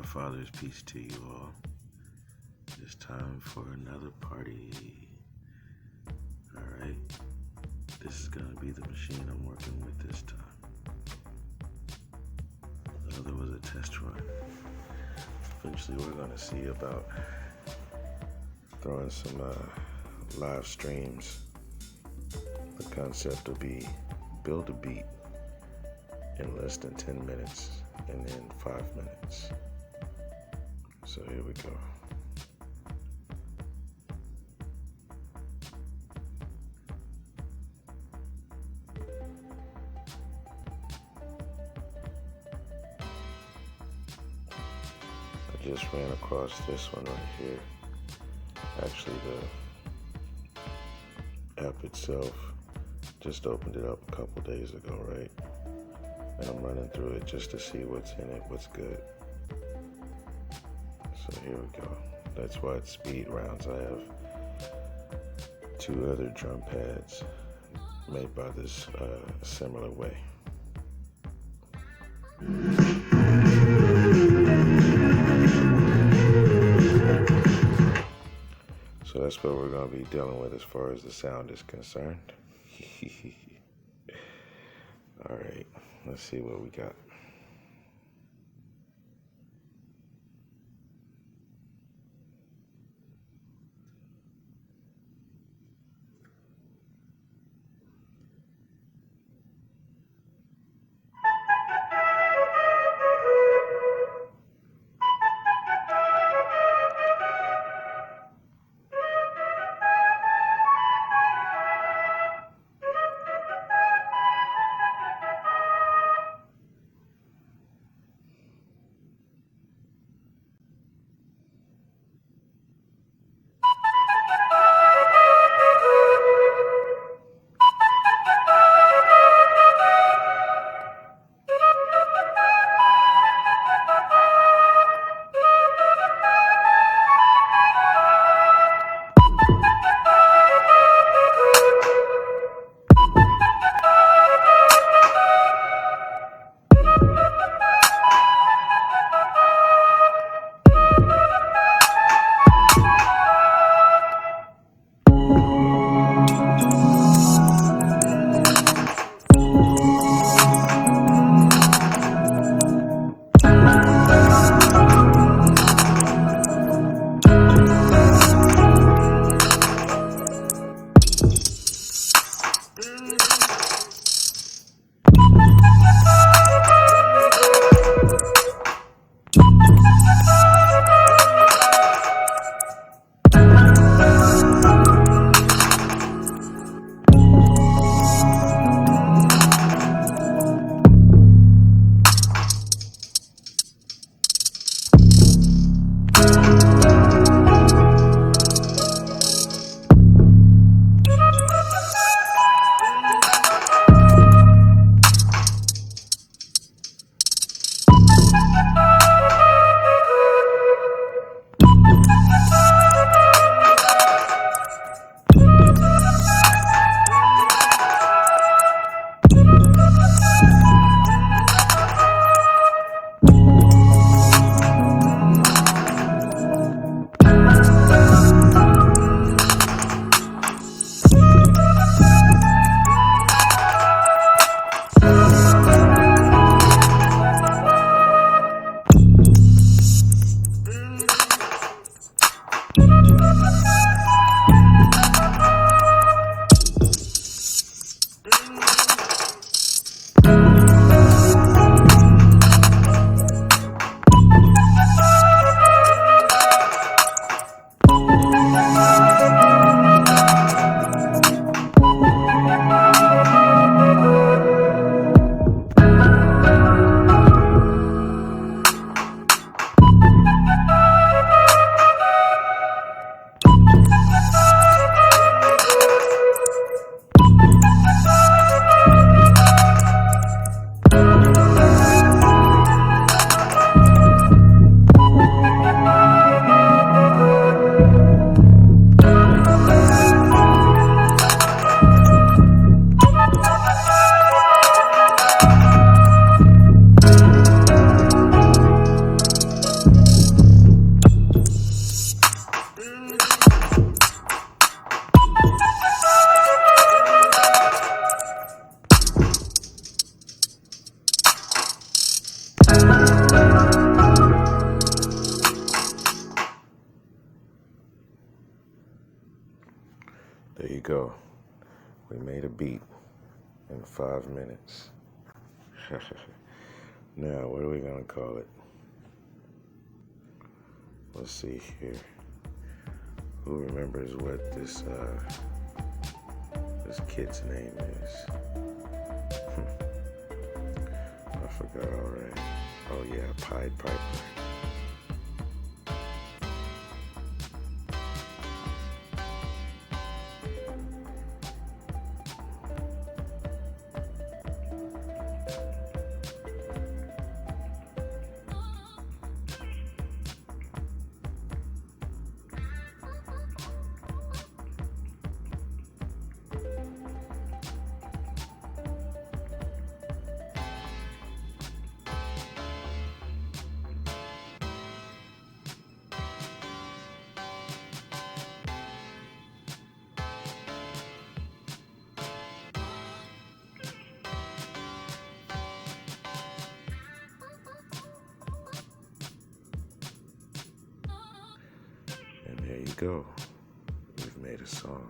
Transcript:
Father's peace to you all. It's time for another party. Alright, this is gonna be the machine I'm working with this time. The other was a test run. Eventually we're gonna see about throwing some live streams. The concept will be build a beat in less than 10 minutes and then 5 minutes. So here we go. I just ran across this one right here. Actually, the app itself just opened it up a couple days ago, right? And I'm running through it just to see what's in it, what's good. So here we go. That's why it's speed rounds. I have 2 other drum pads made by this similar way. So that's what we're going to be dealing with as far as the sound is concerned. All right, let's see what we got. There you go. We made a beat in 5 minutes. Now, what are we going to call it? Let's see here. Who remembers what this kid's name is? I forgot already. Oh yeah, Pied Piper. And there you go. We've made a song.